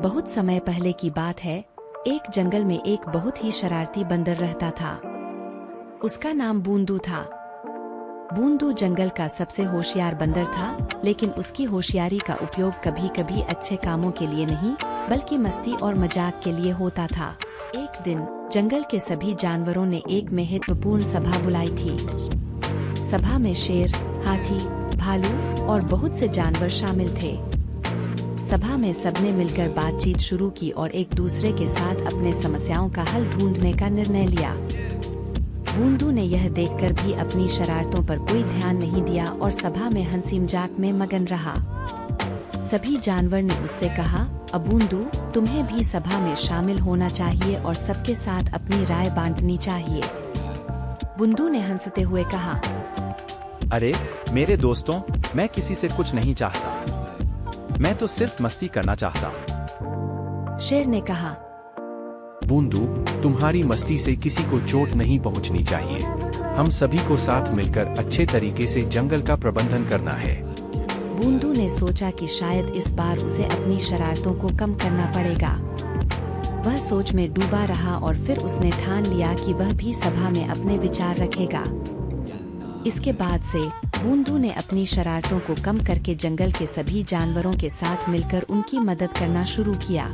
बहुत समय पहले की बात है। एक जंगल में एक बहुत ही शरारती बंदर रहता था। उसका नाम बूंदू था। बूंदू जंगल का सबसे होशियार बंदर था, लेकिन उसकी होशियारी का उपयोग कभी कभी अच्छे कामों के लिए नहीं, बल्कि मस्ती और मजाक के लिए होता था। एक दिन जंगल के सभी जानवरों ने एक महत्वपूर्ण सभा बुलाई थी। सभा में शेर, हाथी, भालू और बहुत से जानवर शामिल थे। सभा में सबने मिलकर बातचीत शुरू की और एक दूसरे के साथ अपने समस्याओं का हल ढूंढने का निर्णय लिया। बूंदू ने यह देखकर भी अपनी शरारतों पर कोई ध्यान नहीं दिया और सभा में हंसी मजाक में मगन रहा। सभी जानवर ने उससे कहा, अब बूंदू, तुम्हें भी सभा में शामिल होना चाहिए और सबके साथ अपनी राय बांटनी चाहिए। बूंदू ने हंसते हुए कहा, अरे मेरे दोस्तों, मैं किसी से कुछ नहीं चाहता, मैं तो सिर्फ मस्ती करना चाहता हूँ। शेर ने कहा, बूंदू, तुम्हारी मस्ती से किसी को चोट नहीं पहुंचनी चाहिए। हम सभी को साथ मिलकर अच्छे तरीके से जंगल का प्रबंधन करना है। बूंदू ने सोचा कि शायद इस बार उसे अपनी शरारतों को कम करना पड़ेगा। वह सोच में डूबा रहा और फिर उसने ठान लिया कि वह भी सभा में अपने विचार रखेगा। इसके बाद से बूंदू ने अपनी शरारतों को कम करके जंगल के सभी जानवरों के साथ मिलकर उनकी मदद करना शुरू किया।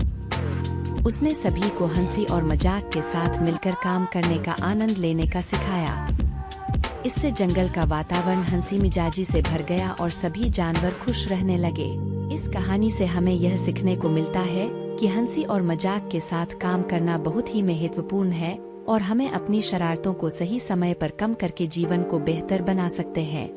उसने सभी को हंसी और मजाक के साथ मिलकर काम करने का आनंद लेने का सिखाया। इससे जंगल का वातावरण हंसी मिजाजी से भर गया और सभी जानवर खुश रहने लगे। इस कहानी से हमें यह सीखने को मिलता है कि हंसी और मजाक के साथ काम करना बहुत ही महत्वपूर्ण है और हमें अपनी शरारतों को सही समय पर कम करके जीवन को बेहतर बना सकते हैं।